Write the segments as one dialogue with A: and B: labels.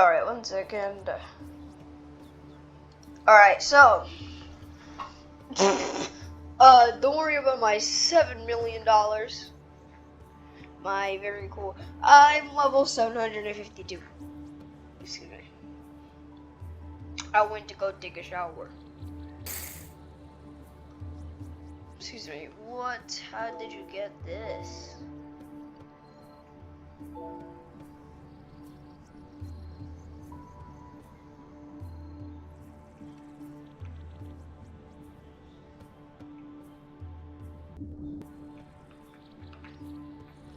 A: Alright, 1 second. Alright, so don't worry about my $7 million. My very cool. I'm level 752. Excuse me. I went to go take a shower. Excuse me. What? How did you get this?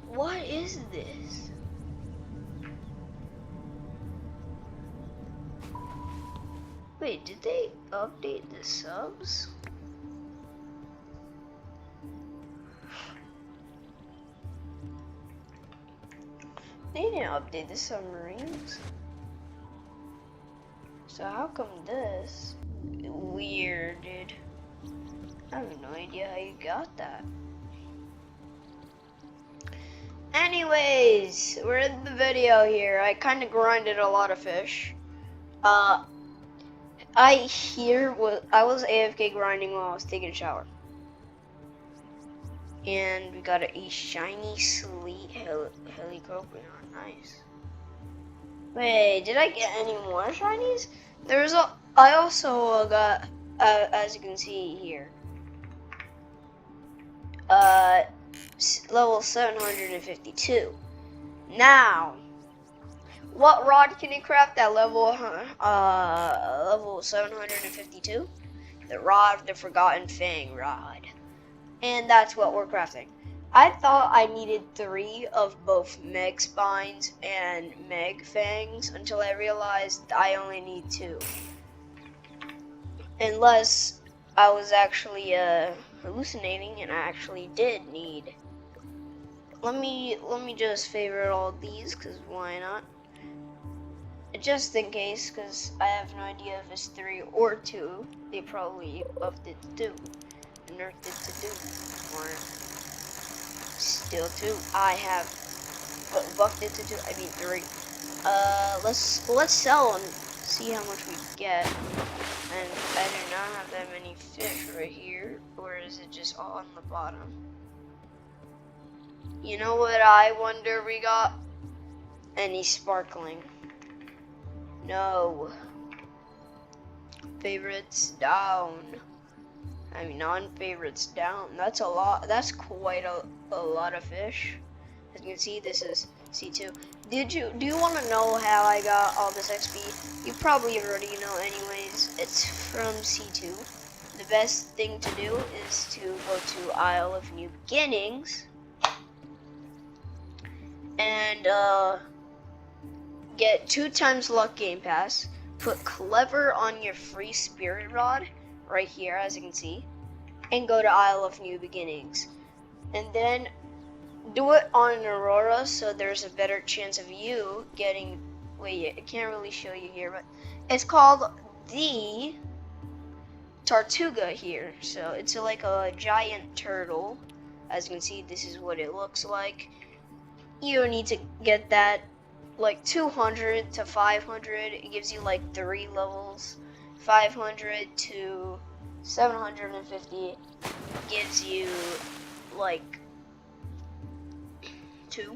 A: What is this? Wait, did they update the subs? They didn't update the submarines. So how come this? Weird, dude. I have no idea how you got that. Anyways, we're in the video here. I kind of grinded a lot of fish. I was AFK grinding while I was taking a shower. And we got a shiny sleet helicopter. Nice. Wait, did I get any more shinies? I also got, as you can see here, level 752. Now, what rod can you craft at level 752? The Forgotten Fang rod. And that's what we're crafting. I thought I needed 3 of both Meg Spines and Meg Fangs until I realized I only need 2. Unless I was actually hallucinating and I actually did need. Let me just favorite all these, cause why not? Just in case, cause I have no idea if it's 3 or 2. They probably buffed it to 2, nerfed it to 2, or still 2. I have buffed it to 2. I mean 3. Let's sell and see how much we get. And I do not have that many fish right here, or is it just all on the bottom? You know what I wonder we got? Any sparkling? No. Favorites down. I mean, non-favorites down. That's a lot. That's quite a lot of fish. As you can see, this is C2. Do you want to know how I got all this XP? You probably already know anyways. It's from C2. The best thing to do is to go to Isle of New Beginnings and get 2 times luck game pass. Put clever on your free spirit rod right here, as you can see, and go to Isle of New Beginnings. And then do it on an Aurora, so there's a better chance of you getting. Wait, I can't really show you here, but it's called the Tortuga here. So it's like a giant turtle. As you can see, this is what it looks like. You need to get that like 200 to 500. It gives you like 3 levels. 500 to 750 gives you like 2.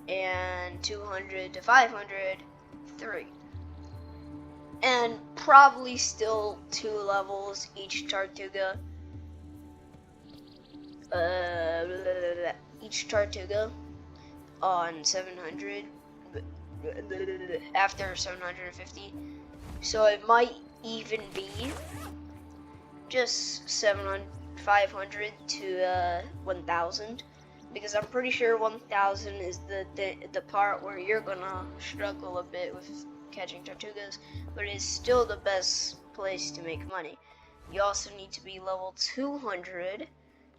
A: And 200 to 500, 3. And probably still 2 levels each Tortuga. Each Tortuga on 700 after 750. So it might even be just 500 to 1,000. Because I'm pretty sure 1,000 is the part where you're gonna struggle a bit with catching Tortugas, but it's still the best place to make money. You also need to be level 200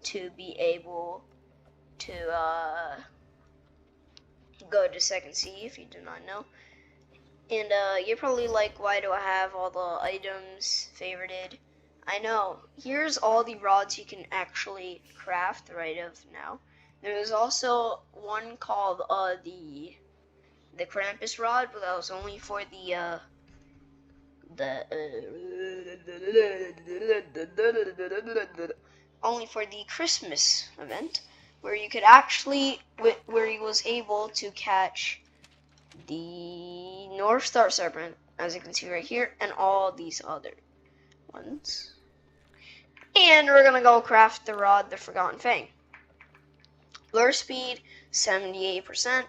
A: to be able to go to second sea, if you do not know. And you're probably like, why do I have all the items favorited? I know. Here's all the rods you can actually craft right of now. There's also one called the the Krampus rod, but that was only for the only for the Christmas event, where you could actually, where he was able to catch the North Star Serpent, as you can see right here, and all these other ones. And we're gonna go craft the rod, the Forgotten Fang. Lure speed 78%,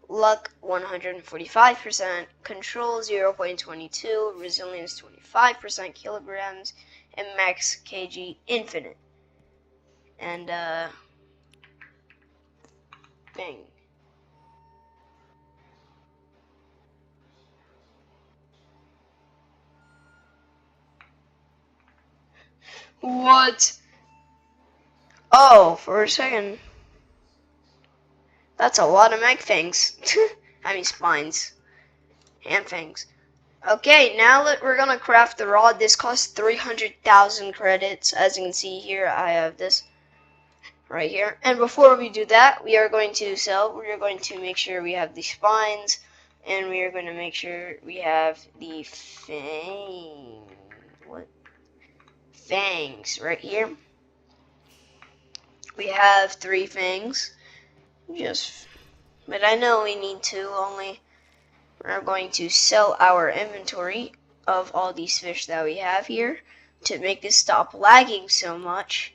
A: luck 145%, control 0.22, resilience 25%, kilograms, and max kg infinite. And bang. What? Oh, for a second. That's a lot of mag fangs. I mean spines. Hand fangs. Okay, now that we're gonna craft the rod, this costs 300,000 credits. As you can see here, I have this right here. And before we do that, we are going to make sure we have the spines, and we are going to make sure we have the fangs right here. We have 3 fangs, but I know we need 2 only. We're going to sell our inventory of all these fish that we have here to make this stop lagging so much.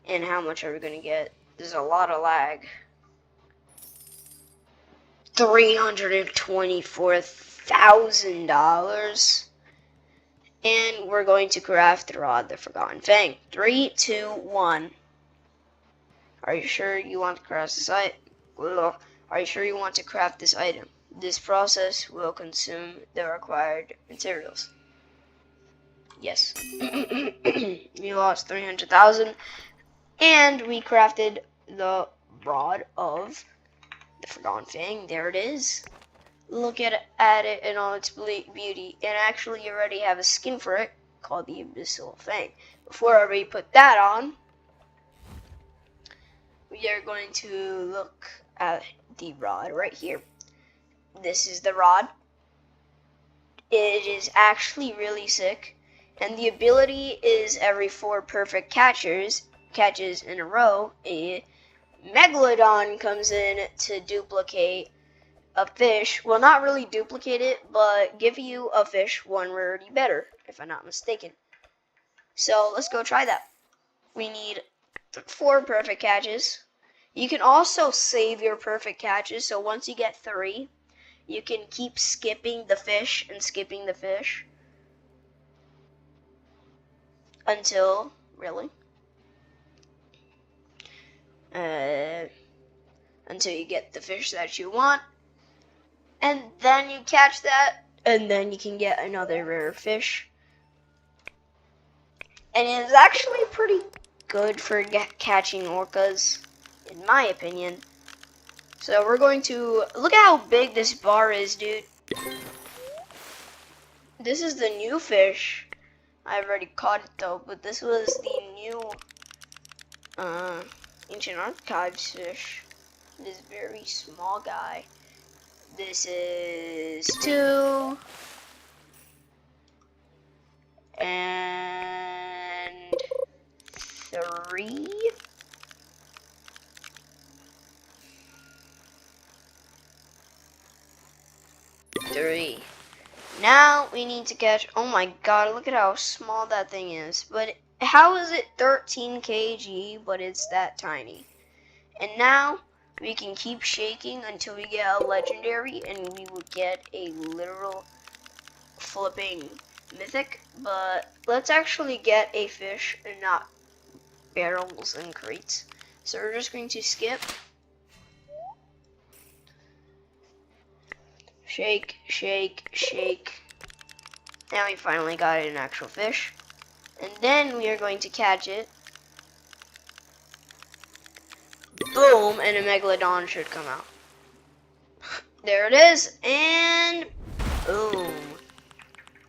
A: And how much are we going to get? There's a lot of lag. $324,000. And we're going to craft the rod, the Forgotten Fang. 3, 2, 1. Are you sure you want to craft this item? Are you sure you want to craft this item? This process will consume the required materials. Yes. We lost 300,000, and we crafted the rod of the Forgotten Fang. There it is. Look at it in all its beauty, and actually you already have a skin for it called the Abyssal Fang. Before I already put that on, we are going to look at the rod right here. This is the rod. It is actually really sick, and the ability is every 4 perfect catches in a row, a Megalodon comes in to duplicate a fish. Well, not really duplicate it, but give you a fish 1 rarity better, if I'm not mistaken. So let's go try that. We need 4 perfect catches. You can also save your perfect catches, so once you get 3, you can keep skipping the fish and skipping the fish until, until you get the fish that you want, and then you catch that, and then you can get another rare fish. And it is actually pretty good for catching orcas, in my opinion. So we're going to look at how big this bar is, dude. This is the new fish. I've already caught it though, but this was the new Ancient Archives fish. This very small guy. This is 2 and 3. Now we need to catch, oh my god, look at how small that thing is. But how is it 13 kg, but it's that tiny? And now we can keep shaking until we get a legendary, and we will get a literal flipping mythic. But let's actually get a fish and not barrels and crates. So we're just going to skip. Shake, shake, shake. Now we finally got an actual fish. And then we are going to catch it. Boom, and a Megalodon should come out. There it is, and boom.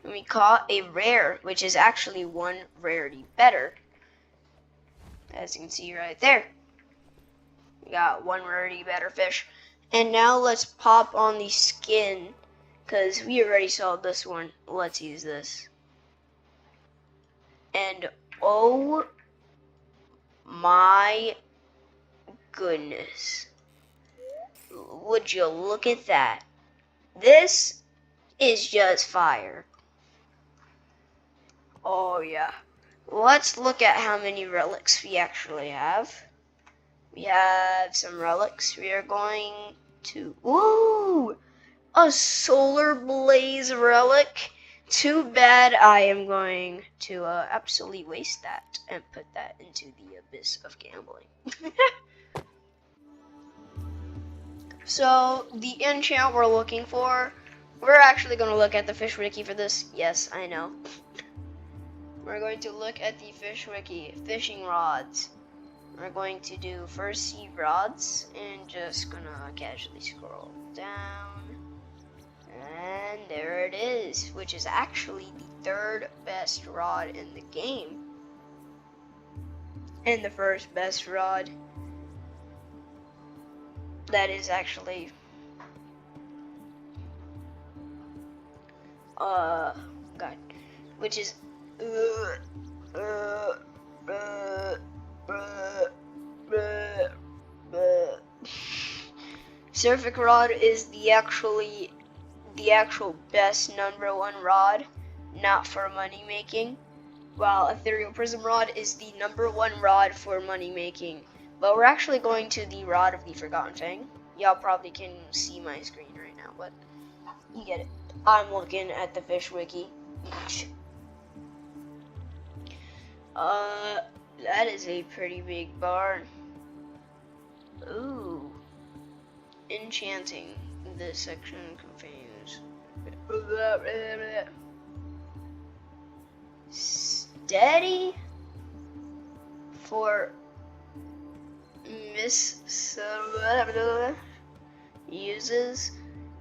A: And we caught a rare, which is actually 1 rarity better. As you can see right there. We got 1 rarity better fish. And now let's pop on the skin, because we already saw this one. Let's use this. And oh my goodness. Would you look at that? This is just fire. Oh yeah. Let's look at how many relics we actually have. We have some relics. We are going to... Ooh! A solar blaze relic. Too bad I am going to absolutely waste that and put that into the abyss of gambling. So, the enchant we're looking for, we're actually going to look at the fish wiki for this. Yes, I know. We're going to look at the fish wiki, fishing rods. We're going to do first sea rods and just gonna casually scroll down. And there it is, which is actually the 3rd best rod in the game. And the 1st best rod. That is actually God, which is Surfic rod is the actual best #1 rod, not for money making, while Ethereal Prism rod is the #1 rod for money making. But we're actually going to the rod of the Forgotten Fang. Y'all probably can see my screen right now, but you get it. I'm looking at the fish wiki. That is a pretty big barn. Ooh. Enchanting. This section contains steady for uses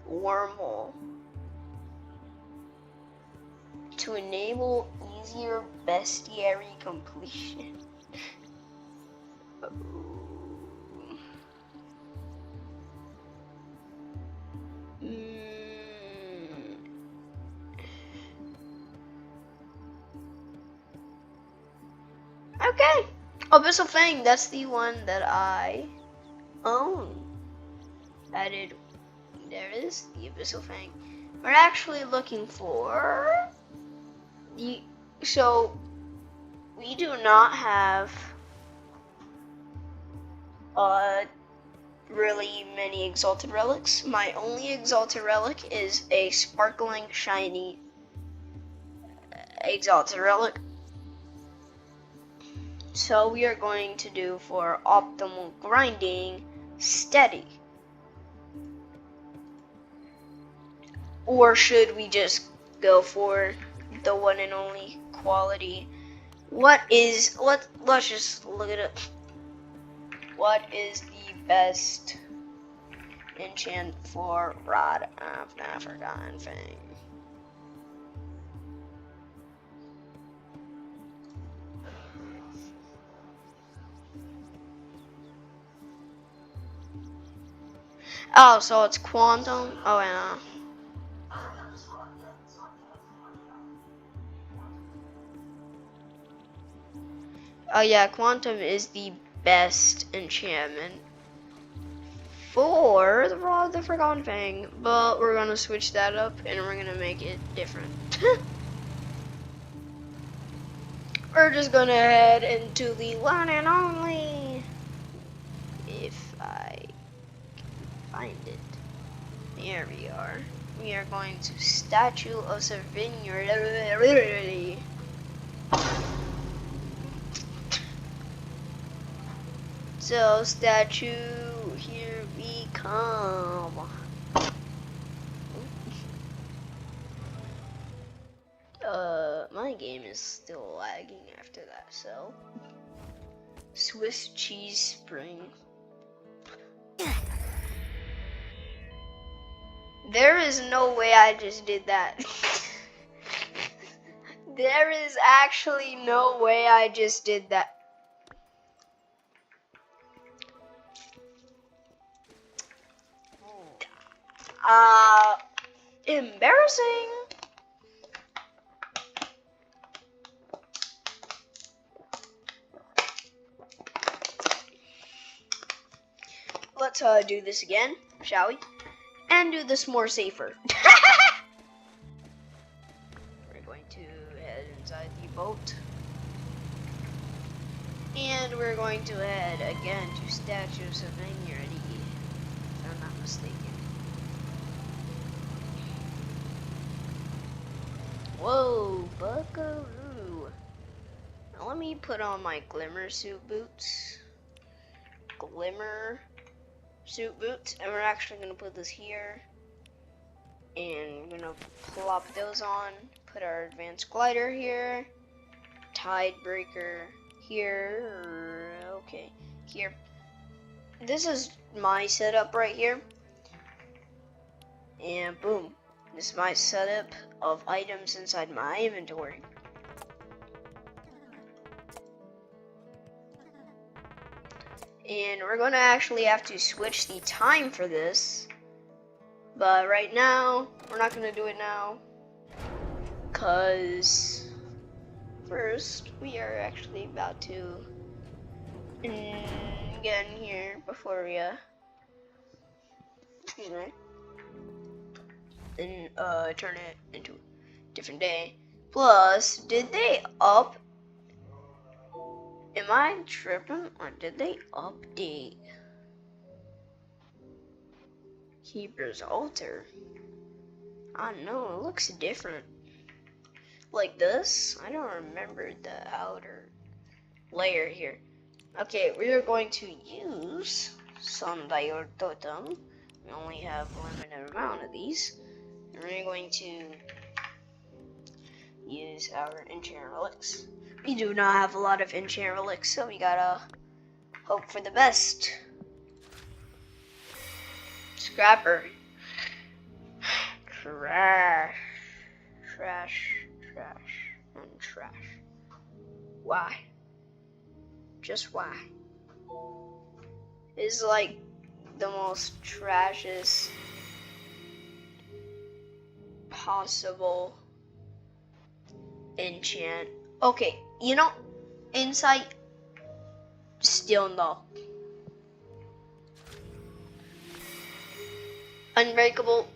A: wormhole to enable easier bestiary completion. Okay, Abyssal Fang, that's the one that I own. Added, there it is, the Abyssal Fang. We're actually looking for the, so we do not have really many exalted relics. My only exalted relic is a sparkling shiny exalted relic. So we are going to do for optimal grinding steady. Or should we just go for the one and only quality? What is, let's just look at it. What is the best enchant for Rod of the Forgotten Fang? Oh, so it's Quantum? Oh, yeah. Oh, yeah, Quantum is the best enchantment for the Rod of the Forgotten Fang, but we're gonna switch that up and we're gonna make it different. We're just gonna head into the one and only, if I can find it. Here we are. We are going to Statue of Sevinity. So, statue, here we come. My game is still lagging after that, so. Swiss cheese spring. There is no way I just did that. There is actually no way I just did that. Embarrassing. Let's do this again, shall we? And do this more safer. We're going to head inside the boat. And we're going to head again to Statues of Unity, if I'm not mistaken. Whoa, buckaroo. Now let me put on my glimmer suit boots. Glimmer suit boots, and we're actually gonna put this here, and we're gonna plop those on, put our advanced glider here, tide breaker here, okay, here. This is my setup right here, and boom, this is my setup of items inside my inventory. And we're gonna actually have to switch the time for this, but right now we're not gonna do it now, cause first we are actually about to get in here before we then turn it into a different day. Plus, did they up? Am I tripping, or did they update Keeper's Altar? I don't know, it looks different. Like this? I don't remember the outer layer here. Okay, we are going to use Sundial Totem. We only have a limited amount of these. And we're going to use our enchant relics. We do not have a lot of enchant relics, so we gotta hope for the best. Scrapper. Trash. Trash. Trash. And trash. Why? Just why? It's like the most trashiest possible enchant. Okay, you know, insight, still no. Unbreakable,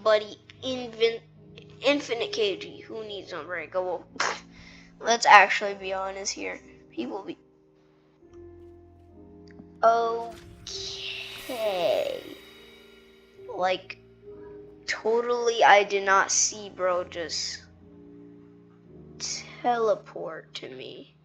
A: buddy, infinite KG. Who needs unbreakable? Let's actually be honest here. People be okay. Like, totally, I did not see bro just teleport to me.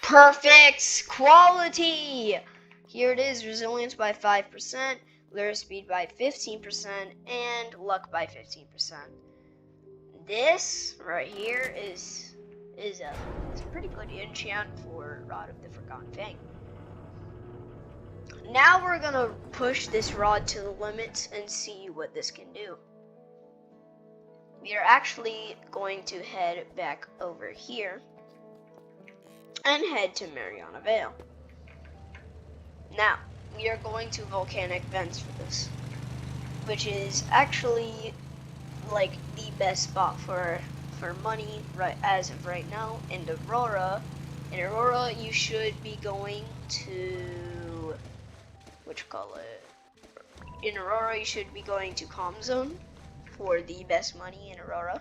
A: Perfect quality. Here it is: resilience by 5%, lure speed by 15%, and luck by 15%. This right here is a pretty good enchant for Rod of the Forgotten Fang. Now we're gonna push this rod to the limits and see what this can do. We are actually going to head back over here and head to Mariana Vale. Now, we are going to Volcanic Vents for this, which is actually like the best spot for money right as of right now. In Aurora, you should be going to in Aurora, you should be going to Calm Zone for the best money in Aurora.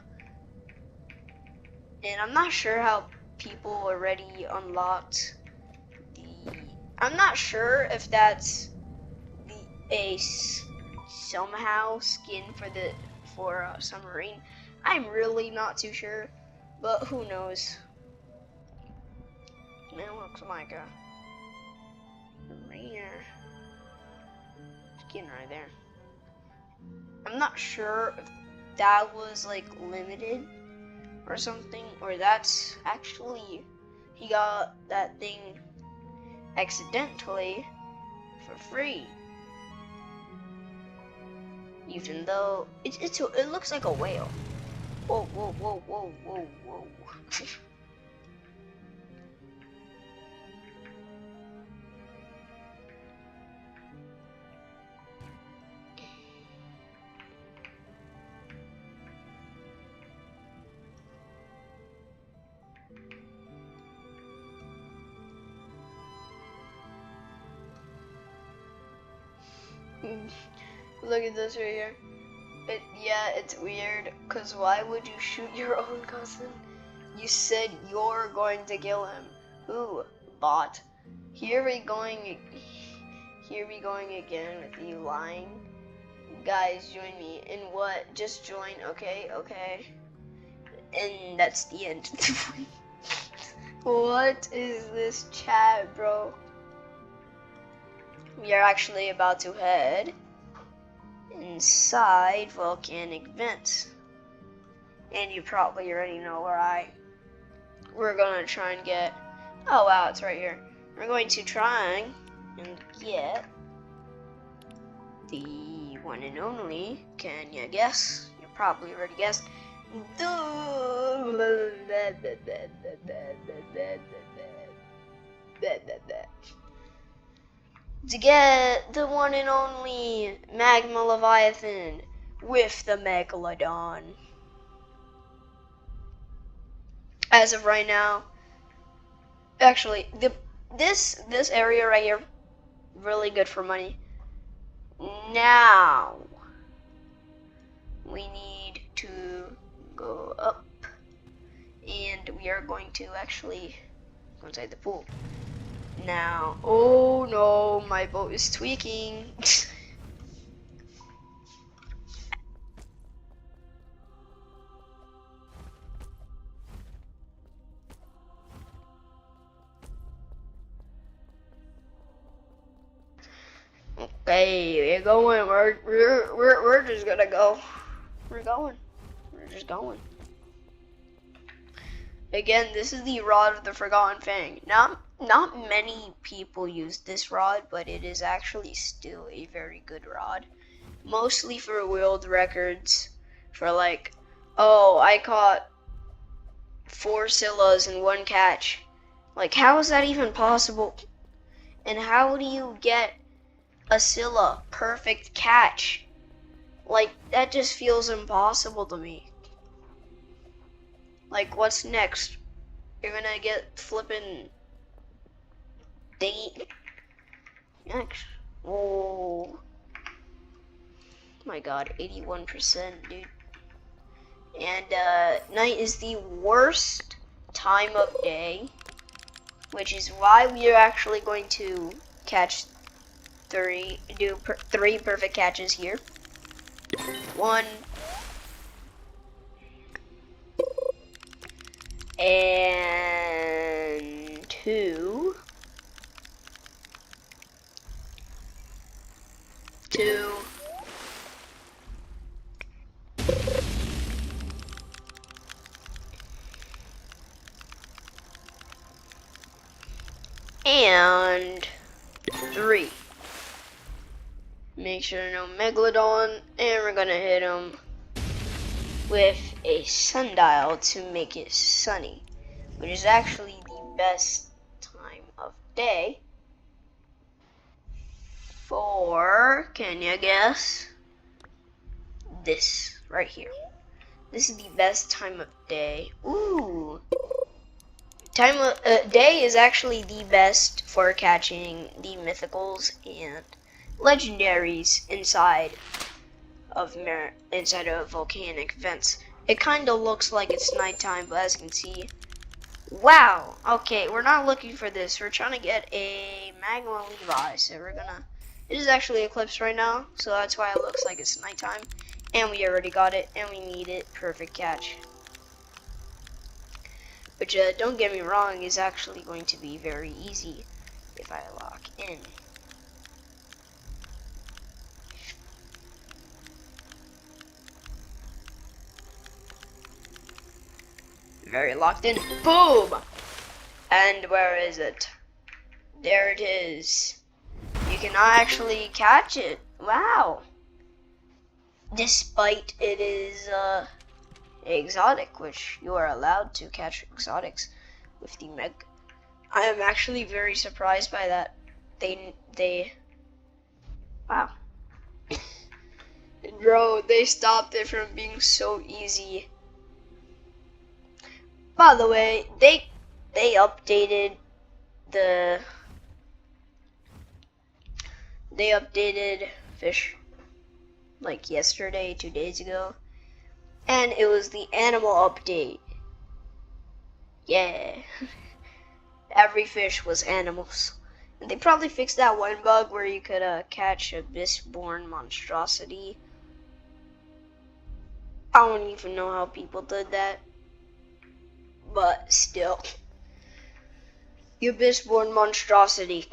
A: And I'm not sure how people already unlocked I'm not sure if that's somehow skin for submarine. I'm really not too sure, but who knows. It looks like a rare skin right there. I'm not sure if that was like limited or something, or that's actually he got that thing accidentally for free. Even though it looks like a whale. Whoa, whoa, whoa, whoa, whoa, whoa. Look at this right here. Yeah, it's weird, cause why would you shoot your own cousin? You said you're going to kill him. Who? Bot. Here we going again with you lying. Guys, join me. In what? Just join, okay? Okay. And that's the end. What is this chat, bro? We are actually about to head inside volcanic vents. And you probably already know where we're gonna try and get, oh wow, it's right here. We're going to try and get the one and only, can you guess? You probably already guessed. To get the one and only Magma Leviathan with the Megalodon. As of right now, actually, this area right here, really good for money. Now, we need to go up, and we are going to actually go inside the pool. Now, oh no, my boat is tweaking. Okay, we're going. We're just gonna go. We're going. We're just going. Again, this is the rod of the Forgotten Fang. Not many people use this rod, but it is actually still a very good rod. Mostly for world records. For like, oh, I caught 4 Scyllas in 1 catch. Like, how is that even possible? And how do you get a Scylla perfect catch? Like, that just feels impossible to me. Like, what's next? You're gonna get flippin' date next. Oh my god, 81%, dude. And night is the worst time of day, which is why we are actually going to catch 3 perfect catches here. 1 and 2. 2 and 3. Make sure no Megalodon, and we're gonna hit him with a sundial to make it sunny, which is actually the best time of day for, can you guess? This right here. This is the best time of day. Ooh. Time of day is actually the best for catching the mythicals and legendaries inside of volcanic vents. It kind of looks like it's nighttime, but as you can see, wow. Okay, we're not looking for this. We're trying to get a Magma Levi, so we're gonna. It is actually eclipsed right now, so that's why it looks like it's nighttime. And we already got it, and we need it. Perfect catch. Which, don't get me wrong, is actually going to be very easy if I lock in. Very locked in. Boom! And where is it? There it is. You cannot actually catch it. Wow. Despite it is exotic, which you are allowed to catch exotics with the Meg. I am actually very surprised by that. They wow. Bro, they stopped it from being so easy. By the way, they updated the fish like yesterday, 2 days ago, and it was the animal update. Yeah. Every fish was animals. And they probably fixed that one bug where you could catch abyss-born monstrosity. I don't even know how people did that. But still. The abyss-born monstrosity.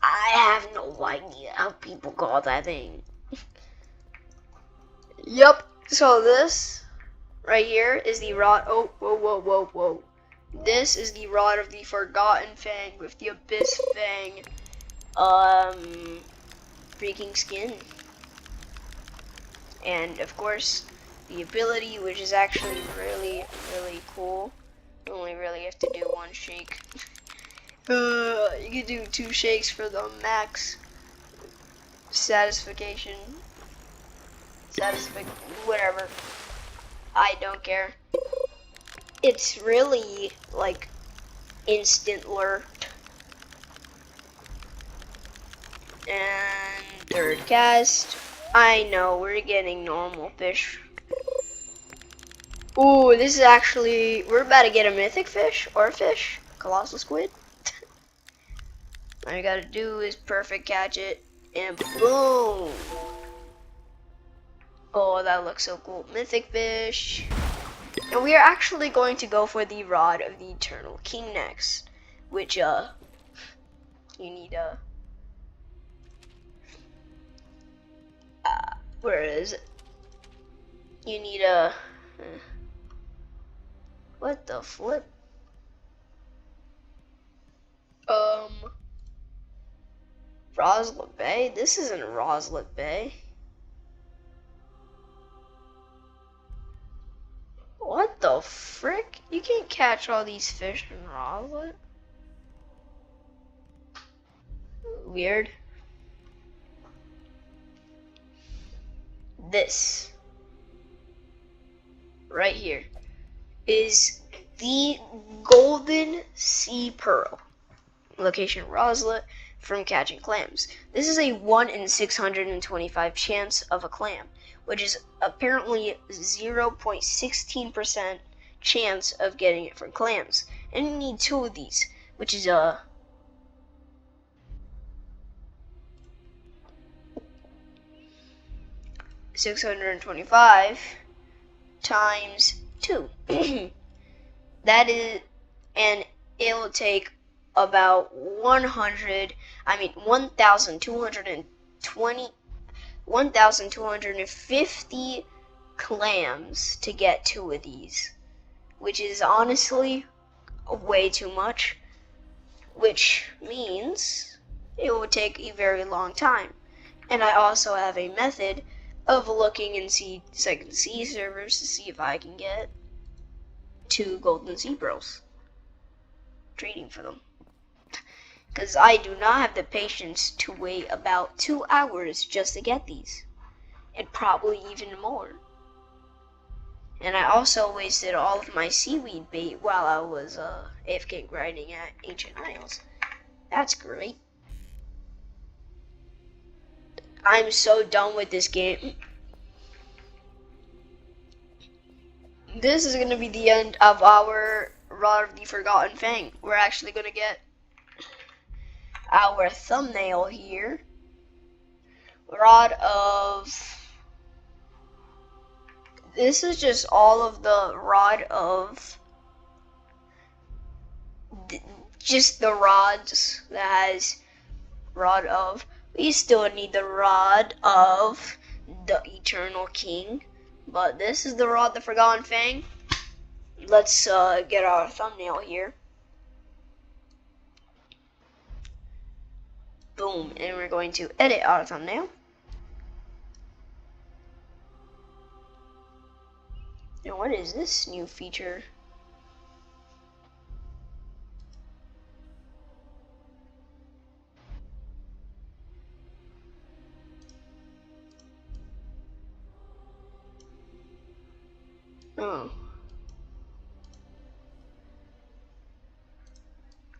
A: I have no idea how people call that thing. Yep. So this right here is the rod. Oh, whoa, whoa, whoa, whoa. This is the rod of the Forgotten Fang with the Abyss Fang, freaking skin. And of course, the ability, which is actually really, really cool. You only really have to do one shake. You can do 2 shakes for the max satisfaction. Whatever. I don't care. It's really like instant lure. And third cast. I know we're getting normal fish. Ooh, this is actually, we're about to get a mythic fish or a fish, colossal squid. All you gotta do is perfect catch it, and boom. Oh, that looks so cool. Mythic fish. And we are actually going to go for the rod of the Eternal King next, which you need where is it? You need what the flip? Roslet Bay? This isn't Roslet Bay. What the frick? You can't catch all these fish in Roslet? Weird. This right here is the Golden Sea Pearl. Location Roslet, from catching clams. This is a 1 in 625 chance of a clam, which is apparently 0.16% chance of getting it from clams. And you need 2 of these, which is 625 times 2. That is, and it will take about 1,250 clams to get 2 of these, which is honestly way too much, which means it will take a very long time. And I also have a method of looking in second sea servers to see if I can get 2 golden sea pearls, trading for them. Because I do not have the patience to wait about 2 hours just to get these. And probably even more. And I also wasted all of my seaweed bait while I was AFK grinding at Ancient Isles. That's great. I'm so done with this game. This is going to be the end of our Rod of the Forgotten Fang. We're actually going to get our thumbnail here. Rod of... This is just all of the rod of... Just the rods that has rod of... We still need the rod of the Eternal King. But this is the Rod of the Forgotten Fang. Let's get our thumbnail here. Boom, and we're going to edit our thumbnail. And what is this new feature? Oh.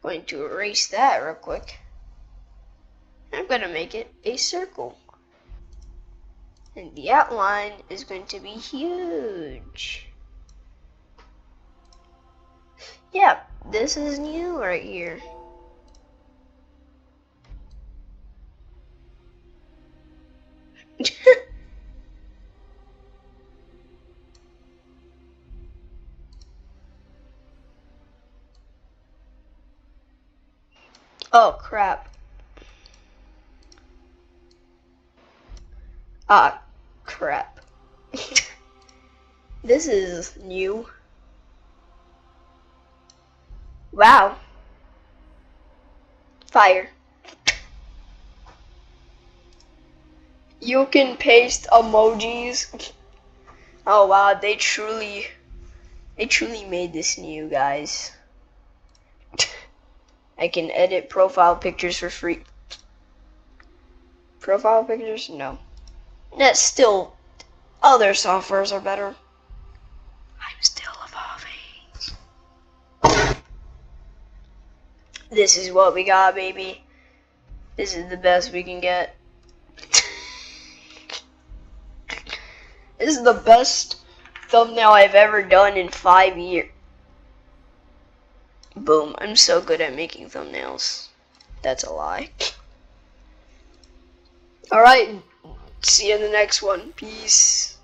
A: Going to erase that real quick. I'm going to make it a circle. And the outline is going to be huge. Yeah, this is new right here. Oh crap. Ah, crap. This is new. Wow. Fire. You can paste emojis. Oh wow, they truly made this new, guys. I can edit profile pictures for free. Profile pictures? No. That's still, other softwares are better. I'm still evolving. This is what we got, baby. This is the best we can get. This is the best thumbnail I've ever done in 5 years. Boom, I'm so good at making thumbnails. That's a lie. Alright, see you in the next one. Peace.